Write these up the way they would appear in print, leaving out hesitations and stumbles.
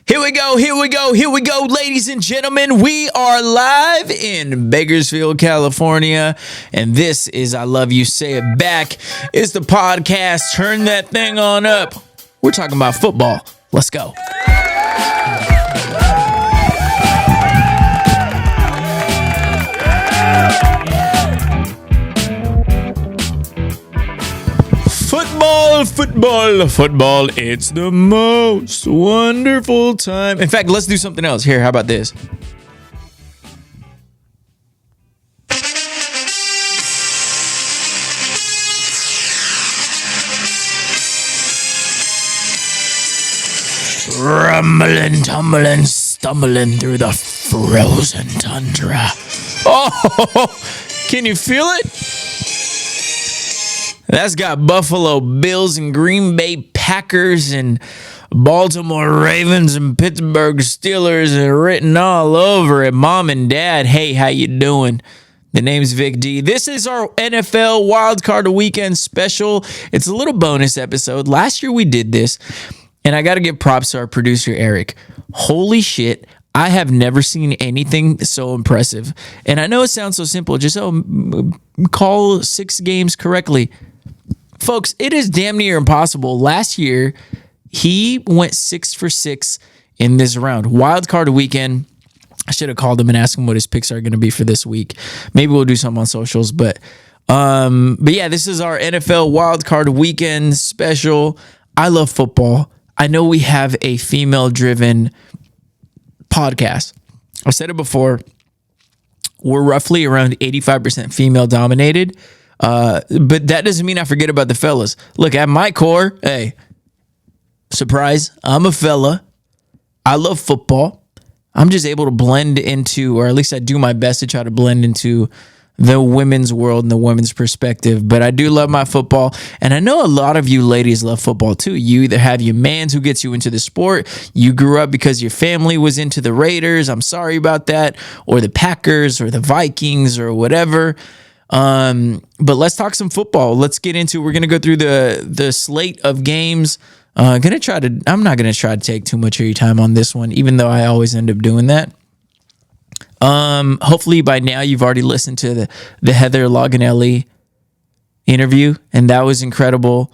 Here we go, ladies and gentlemen. We are live in Bakersfield, California, and this is I Love You, Say It Back. It's the podcast. Turn that thing on up. We're talking about football. Let's go. Football. It's the most wonderful time. In fact, let's do something else. Here, how about this? Rumbling, tumbling, stumbling through the frozen tundra. Oh, can you feel it? That's got Buffalo Bills and Green Bay Packers and Baltimore Ravens and Pittsburgh Steelers written all over it. Mom and Dad, hey, how you doing? The name's Vic D. This is our NFL Wildcard Weekend special. It's a little bonus episode. Last year we did this, and I got to give props to our producer, Eric. Holy shit. I have never seen anything so impressive. And I know it sounds so simple. Just call 6 games correctly. Folks, it is damn near impossible. Last year, he went 6 for 6 in this round. Wild card weekend. I should have called him and asked him what his picks are going to be for this week. Maybe we'll do something on socials. But yeah, this is our NFL Wild Card Weekend special. I love football. I know we have a female-driven podcast. I've said it before. We're roughly around 85% female-dominated. But that doesn't mean I forget about the fellas. Look, at my core, hey, surprise, I'm a fella. I love football. I'm just able to blend into, or at least I do my best to try to blend into the women's world and the women's perspective. But I do love my football. And I know a lot of you ladies love football too. You either have your mans who gets you into the sport. You grew up because your family was into the Raiders. I'm sorry about that. Or the Packers or the Vikings or whatever. But let's talk some football. Let's get into, we're going to go through the slate of games. I'm not going to try to take too much of your time on this one, even though I always end up doing that. Hopefully by now you've already listened to the Heather Loganelli interview, and that was incredible.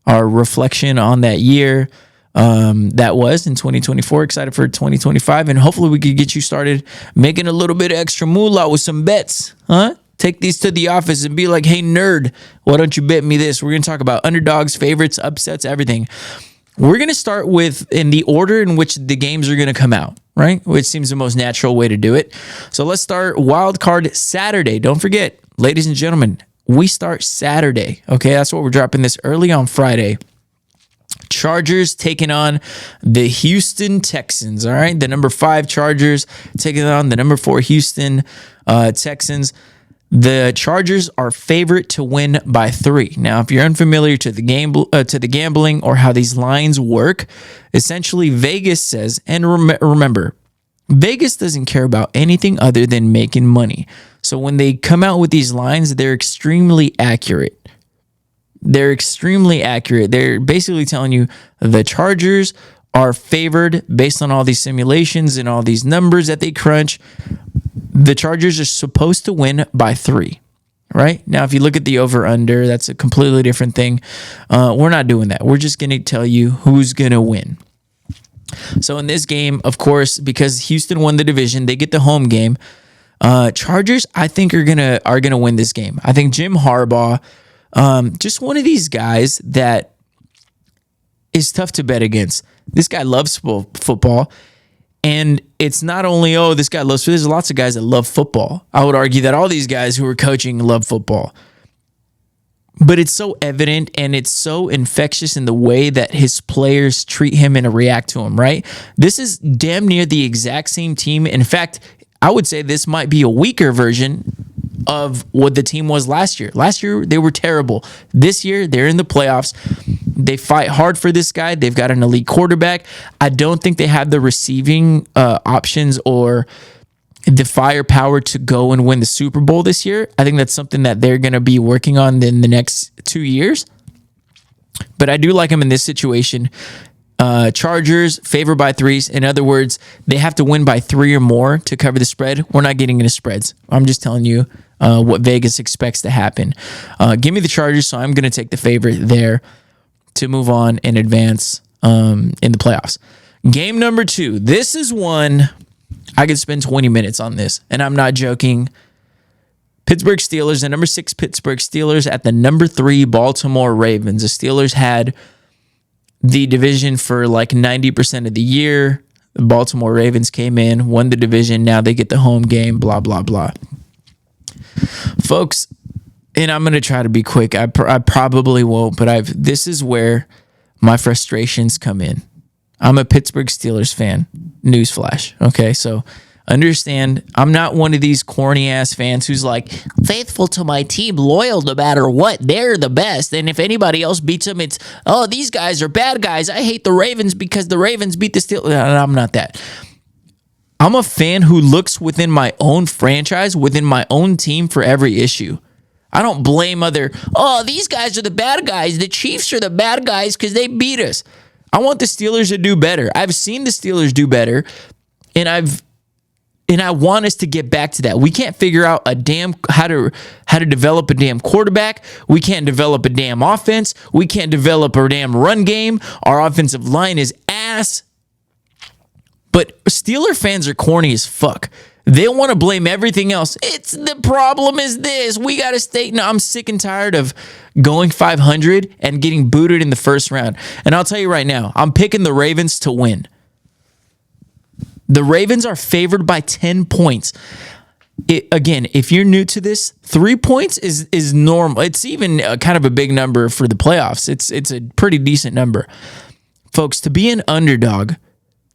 Our reflection on that year, that was in 2024, excited for 2025. And hopefully we could get you started making a little bit of extra moolah with some bets, huh? Take these to the office and be like, hey, nerd, why don't you bet me this? We're going to talk about underdogs, favorites, upsets, everything. We're going to start with in the order in which the games are going to come out, right? Which seems the most natural way to do it. So let's start Wild Card Saturday. Don't forget, ladies and gentlemen, we start Saturday. Okay, that's what we're dropping this early on Friday. Chargers taking on the Houston Texans, all right? The number 5 Chargers taking on the number 4 Houston Texans. The Chargers are favorite to win by 3. Now, if you're unfamiliar to the gambling or how these lines work, essentially Vegas says, and remember, Vegas doesn't care about anything other than making money. So when they come out with these lines, they're extremely accurate. They're basically telling you the Chargers are favored based on all these simulations and all these numbers that they crunch. The Chargers are supposed to win by 3, right? Now, if you look at the over-under, that's a completely different thing. We're not doing that. We're just going to tell you who's going to win. So in this game, of course, because Houston won the division, they get the home game. Chargers, I think, are gonna win this game. I think Jim Harbaugh, just one of these guys that is tough to bet against. This guy loves football. And it's not only, this guy loves, there's lots of guys that love football. I would argue that all these guys who are coaching love football. But it's so evident and it's so infectious in the way that his players treat him and react to him, right? This is damn near the exact same team. In fact, I would say this might be a weaker version of what the team was last year. Last year, they were terrible. This year, they're in the playoffs. They fight hard for this guy. They've got an elite quarterback. I don't think they have the receiving options or the firepower to go and win the Super Bowl this year. I think that's something that they're going to be working on in the next 2 years. But I do like him in this situation. Chargers favored by 3s. In other words, they have to win by 3 or more to cover the spread. We're not getting into spreads. I'm just telling you what Vegas expects to happen. Give me the Chargers, so I'm going to take the favorite there to move on and advance in the playoffs. Game number 2. This is one I could spend 20 minutes on this, and I'm not joking. Pittsburgh Steelers, the number 6 Pittsburgh Steelers at the number 3 Baltimore Ravens. The Steelers had the division for like 90% of the year. The Baltimore Ravens came in, won the division. Now they get the home game, blah, blah, blah. Folks, and I'm going to try to be quick. I probably won't, but this is where my frustrations come in. I'm a Pittsburgh Steelers fan. Newsflash. Okay, so understand, I'm not one of these corny-ass fans who's like, faithful to my team, loyal no matter what. They're the best. And if anybody else beats them, it's, oh, these guys are bad guys. I hate the Ravens because the Ravens beat the Steelers. I'm not that. I'm a fan who looks within my own franchise, within my own team for every issue. I don't blame these guys are the bad guys. The Chiefs are the bad guys because they beat us. I want the Steelers to do better. I've seen the Steelers do better, and I want us to get back to that. We can't figure out how to develop a damn quarterback. We can't develop a damn offense. We can't develop a damn run game. Our offensive line is ass. But Steeler fans are corny as fuck. They want to blame everything else. The problem is this. We got to stay. No, I'm sick and tired of going 500 and getting booted in the first round. And I'll tell you right now, I'm picking the Ravens to win. The Ravens are favored by 10 points. Again, if you're new to this, 3 points is normal. It's even kind of a big number for the playoffs. It's a pretty decent number. Folks, to be an underdog,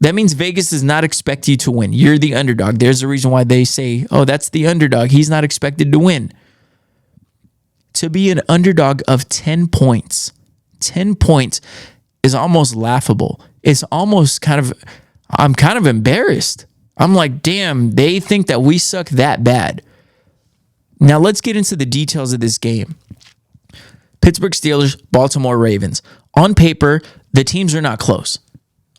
that means Vegas does not expect you to win. You're the underdog. There's a reason why they say, oh, that's the underdog. He's not expected to win. To be an underdog of 10 points is almost laughable. It's almost I'm kind of embarrassed. I'm like, damn, they think that we suck that bad. Now let's get into the details of this game. Pittsburgh Steelers, Baltimore Ravens. On paper, the teams are not close.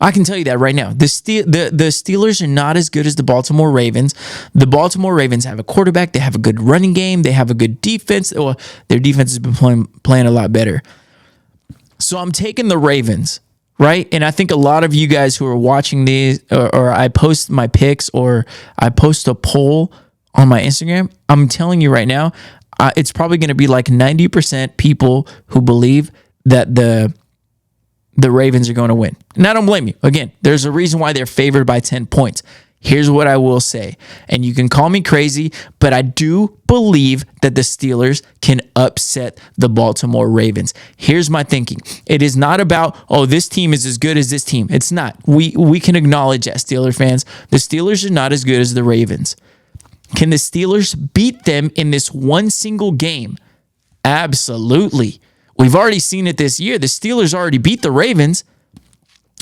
I can tell you that right now. The Steelers are not as good as the Baltimore Ravens. The Baltimore Ravens have a quarterback. They have a good running game. They have a good defense. Well, their defense has been playing a lot better. So I'm taking the Ravens, right? And I think a lot of you guys who are watching these, or I post my picks, or I post a poll on my Instagram, I'm telling you right now, it's probably going to be like 90% people who believe that the Ravens are going to win. And I don't blame you. Again, there's a reason why they're favored by 10 points. Here's what I will say, and you can call me crazy, but I do believe that the Steelers can upset the Baltimore Ravens. Here's my thinking. It is not about, oh, this team is as good as this team. It's not. We can acknowledge that, Steeler fans. The Steelers are not as good as the Ravens. Can the Steelers beat them in this one single game? Absolutely. We've already seen it this year. The Steelers already beat the Ravens.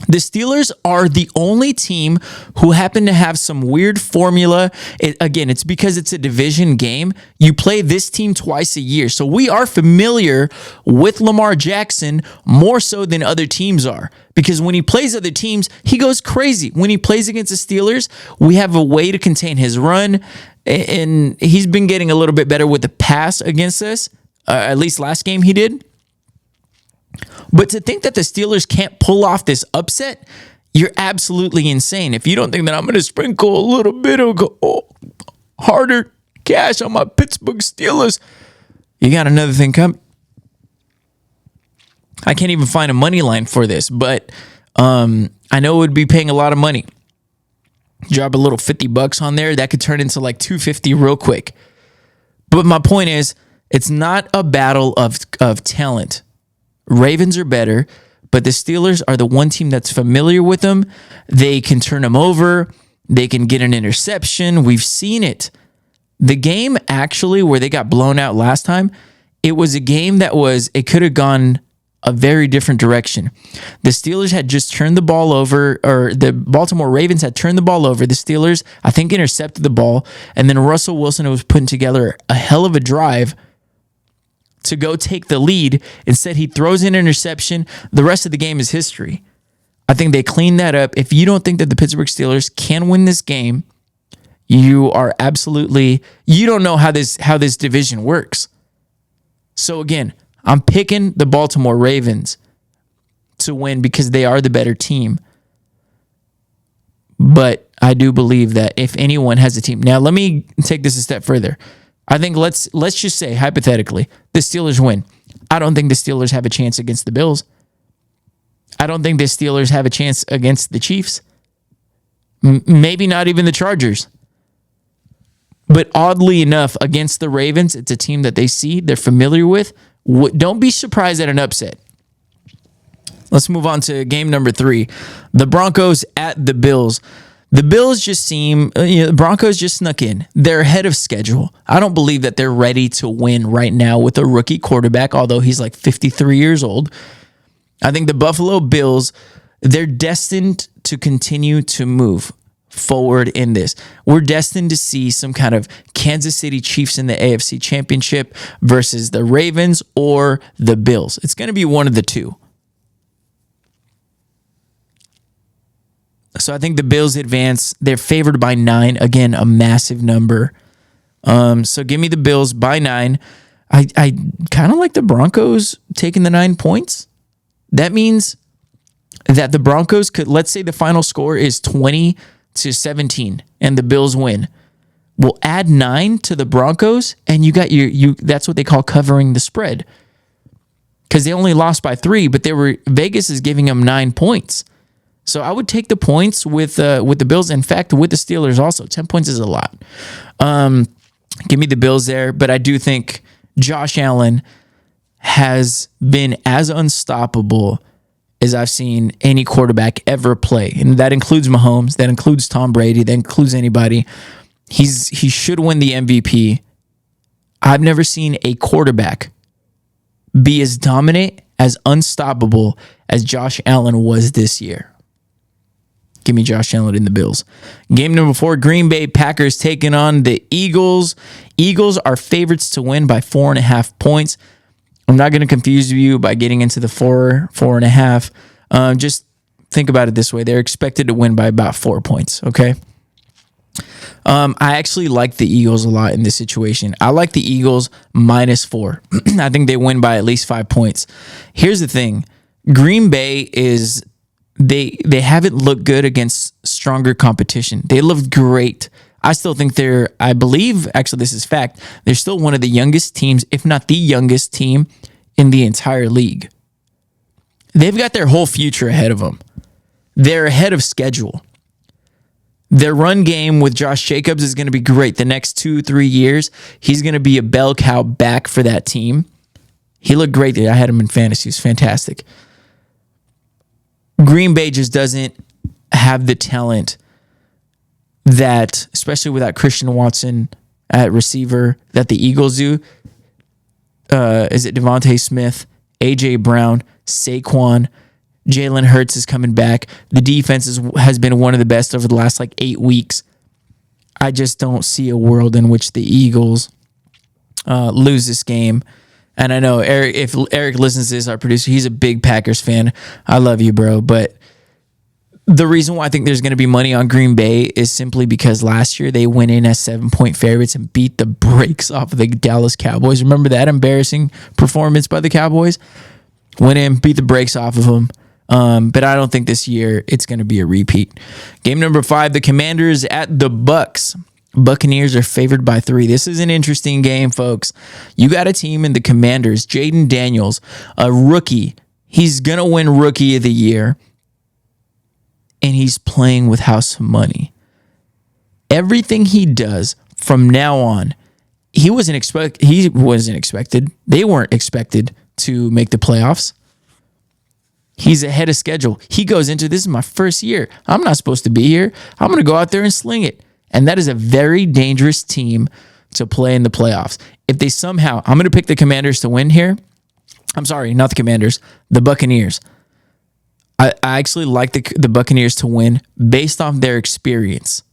The Steelers are the only team who happen to have some weird formula. It's because it's a division game. You play this team twice a year. So we are familiar with Lamar Jackson more so than other teams are. Because when he plays other teams, he goes crazy. When he plays against the Steelers, we have a way to contain his run. And he's been getting a little bit better with the pass against us. At least last game he did. But to think that the Steelers can't pull off this upset, you're absolutely insane. If you don't think that I'm going to sprinkle a little bit of harder cash on my Pittsburgh Steelers, you got another thing coming. I can't even find a money line for this, but I know it would be paying a lot of money. Drop a little $50 on there, that could turn into like $250 real quick. But my point is, it's not a battle of talent. Ravens are better, but the Steelers are the one team that's familiar with them. They can turn them over. They can get an interception. We've seen it. The game actually where they got blown out last time, it was a game it could have gone a very different direction. The Steelers had just turned the ball over, or the Baltimore Ravens had turned the ball over. The Steelers, I think, intercepted the ball, and then Russell Wilson was putting together a hell of a drive to go take the lead. Instead, he throws an interception. The rest of the game is history. I think they clean that up. If you don't think that the Pittsburgh Steelers can win this game, you don't know how this division works. So again, I'm picking the Baltimore Ravens to win because they are the better team. But I do believe that if anyone has a team. Now, let me take this a step further. I think let's just say, hypothetically, the Steelers win. I don't think the Steelers have a chance against the Bills. I don't think the Steelers have a chance against the Chiefs. Maybe not even the Chargers. But oddly enough, against the Ravens, it's a team that they're familiar with. Don't be surprised at an upset. Let's move on to game number 3. The Broncos at the Bills. The Bills the Broncos just snuck in. They're ahead of schedule. I don't believe that they're ready to win right now with a rookie quarterback, although he's like 53 years old. I think the Buffalo Bills, they're destined to continue to move forward in this. We're destined to see some kind of Kansas City Chiefs in the AFC Championship versus the Ravens or the Bills. It's going to be one of the two. So I think the Bills advance. They're favored by 9. Again, a massive number. So give me the Bills by 9. I kind of like the Broncos taking the 9 points. That means that the Broncos could, let's say the final score is 20-17 and the Bills win. We'll add 9 to the Broncos and you got that's what they call covering the spread. Because they only lost by 3, but Vegas is giving them 9 points. So I would take the points with the Bills. In fact, with the Steelers also. 10 points is a lot. Give me the Bills there, but I do think Josh Allen has been as unstoppable as I've seen any quarterback ever play. And that includes Mahomes, that includes Tom Brady, that includes anybody. He should win the MVP. I've never seen a quarterback be as dominant, as unstoppable as Josh Allen was this year. Give me Josh Allen in the Bills. Game number 4, Green Bay Packers taking on the Eagles. Eagles are favorites to win by 4.5 points. I'm not going to confuse you by getting into the 4.5. Just think about it this way. They're expected to win by about 4 points, okay? I actually like the Eagles a lot in this situation. I like the Eagles -4. I think they win by at least 5 points. Here's the thing. Green Bay is... They haven't looked good against stronger competition. They looked great. I still think I believe, actually this is fact, they're still one of the youngest teams, if not the youngest team in the entire league. They've got their whole future ahead of them. They're ahead of schedule. Their run game with Josh Jacobs is going to be great. The next 2-3 years, he's going to be a bell cow back for that team. He looked great there. I had him in fantasy. He was fantastic. Green Bay just doesn't have the talent that, especially without Christian Watson at receiver, that the Eagles do. Is it Devontae Smith, A.J. Brown, Saquon, Jalen Hurts is coming back. The defense has been one of the best over the last 8 weeks. I just don't see a world in which the Eagles lose this game. And I know Eric, if Eric listens to this, our producer, he's a big Packers fan. I love you, bro. But the reason why I think there's going to be money on Green Bay is simply because last year they went in as 7-point favorites and beat the brakes off of the Dallas Cowboys. Remember that embarrassing performance by the Cowboys? Went in, beat the brakes off of them. But I don't think this year it's going to be a repeat. Game number 5, the Commanders at the Bucks. Buccaneers are favored by 3. This is an interesting game, folks. You got a team in the Commanders, Jaden Daniels, a rookie. He's going to win Rookie of the Year, and he's playing with house money. Everything he does from now on, he wasn't expected. They weren't expected to make the playoffs. He's ahead of schedule. He goes into, this is my first year. I'm not supposed to be here. I'm going to go out there and sling it. And that is a very dangerous team to play in the playoffs. If they somehow, I'm going to pick the Commanders to win here. I'm sorry, not the Commanders, the Buccaneers. I actually like the Buccaneers to win based off their experience.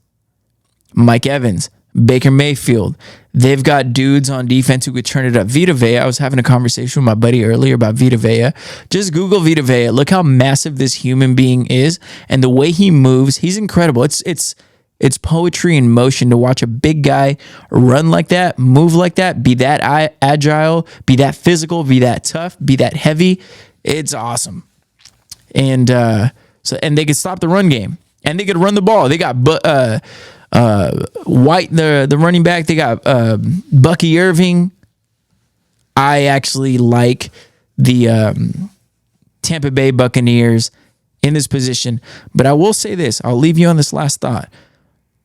Mike Evans, Baker Mayfield. They've got dudes on defense who could turn it up. Vita Vea. I was having a conversation with my buddy earlier about Vita Vea. Just Google Vita Vea. Look how massive this human being is, and the way he moves. He's incredible. It's poetry in motion to watch a big guy run like that, move like that, be that agile, be that physical, be that tough, be that heavy. It's awesome. And and they could stop the run game, and they could run the ball. They got White, the running back. They got Bucky Irving. I actually like the Tampa Bay Buccaneers in this position. But I will say this. I'll leave you on this last thought.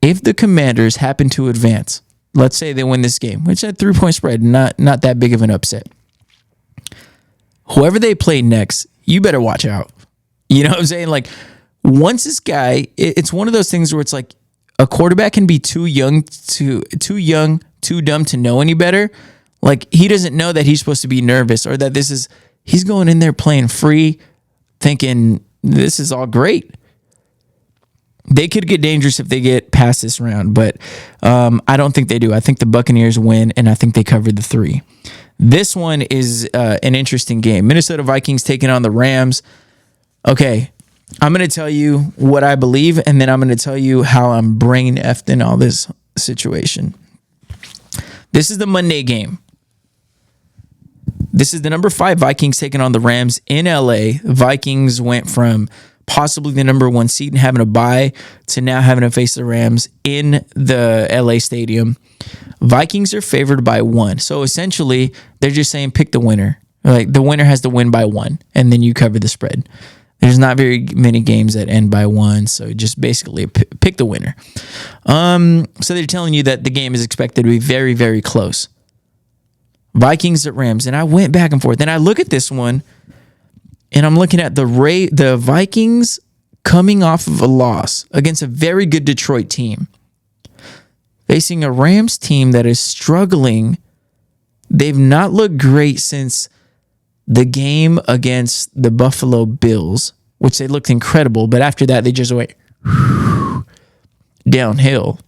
If the Commanders happen to advance, let's say they win this game, which at 3-point spread, not that big of an upset. Whoever they play next, you better watch out. You know what I'm saying? Like, once this guy, it's one of those things where it's like a quarterback can be too young, too dumb to know any better. Like, he doesn't know that he's supposed to be nervous, or that he's going in there playing free, thinking this is all great. They could get dangerous if they get past this round, but I don't think they do. I think the Buccaneers win, and I think they cover the 3. This one is an interesting game. Minnesota Vikings taking on the Rams. Okay, I'm going to tell you what I believe, and then I'm going to tell you how I'm brain effed in all this situation. This is the Monday game. This is the number 5 Vikings taking on the Rams in LA. Vikings went from possibly the number 1 seed and having a bye to now having to face the Rams in the LA stadium. Vikings are favored by 1. So essentially, they're just saying pick the winner. Like, the winner has to win by 1, and then you cover the spread. There's not very many games that end by 1, so just basically pick the winner. So they're telling you that the game is expected to be very, very close. Vikings at Rams, and I went back and forth. And I look at this one, and I'm looking at the Vikings coming off of a loss against a very good Detroit team, facing a Rams team that is struggling. They've not looked great since the game against the Buffalo Bills, which they looked incredible, but after that, they just went downhill.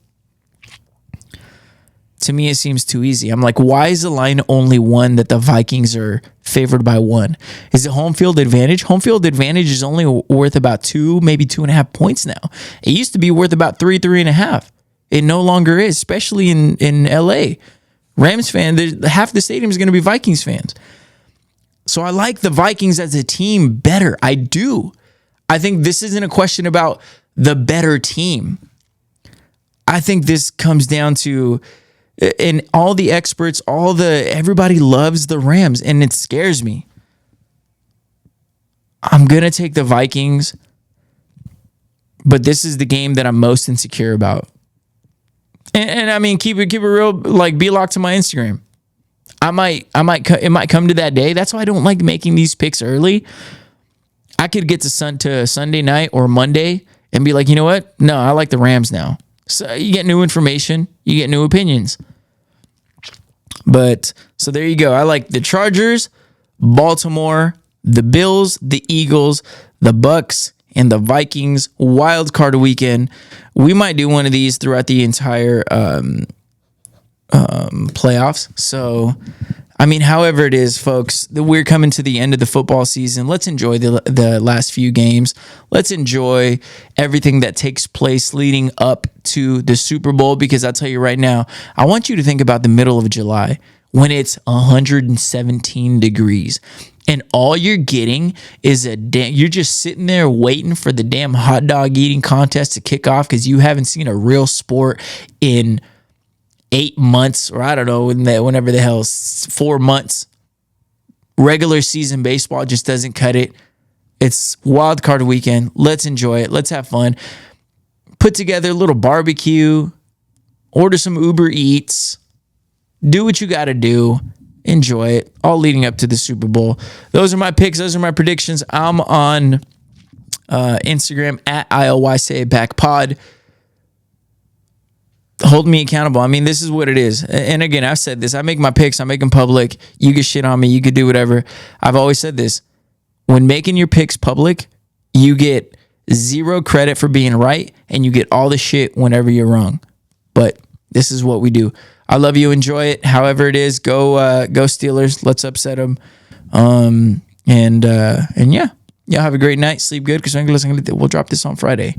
To me, it seems too easy. I'm like, why is the line only 1 that the Vikings are favored by 1? Is it home field advantage? Home field advantage is only worth about 2, maybe 2.5 points now. It used to be worth about 3.5. It no longer is, especially in LA. Rams fan, half the stadium is going to be Vikings fans. So I like the Vikings as a team better. I do. I think this isn't a question about the better team. I think this comes down to, and all the experts, everybody loves the Rams, and it scares me. I'm going to take the Vikings, but this is the game that I'm most insecure about. And I mean, keep it real, like, be locked to my Instagram. It might come to that day. That's why I don't like making these picks early. I could get to Sunday night or Monday and be like, you know what? No, I like the Rams now. So you get new information, you get new opinions. But so there you go. I like the Chargers, Baltimore, the Bills, the Eagles, the Bucks, and the Vikings. Wild card weekend. We might do one of these throughout the entire playoffs. So, I mean, however it is, folks, we're coming to the end of the football season. Let's enjoy the last few games. Let's enjoy everything that takes place leading up to the Super Bowl, because I'll tell you right now, I want you to think about the middle of July when it's 117 degrees. And all you're getting is you're just sitting there waiting for the damn hot dog eating contest to kick off, because you haven't seen a real sport in 8 months, or I don't know, whenever the hell, 4 months. Regular season baseball just doesn't cut it. It's wild card weekend. Let's enjoy it. Let's have fun. Put together a little barbecue. Order some Uber Eats. Do what you got to do. Enjoy it. All leading up to the Super Bowl. Those are my picks. Those are my predictions. I'm on Instagram at ILYSayItBackPod. Hold me accountable. I mean, this is what it is. And again, I've said this. I make my picks. I make them public. You can shit on me. You can do whatever. I've always said this. When making your picks public, you get 0 credit for being right, and you get all the shit whenever you're wrong. But This is what we do. I love you. Enjoy it. However it is, go Steelers. Let's upset them. And yeah, have a great night. Sleep good. Because we'll drop this on Friday.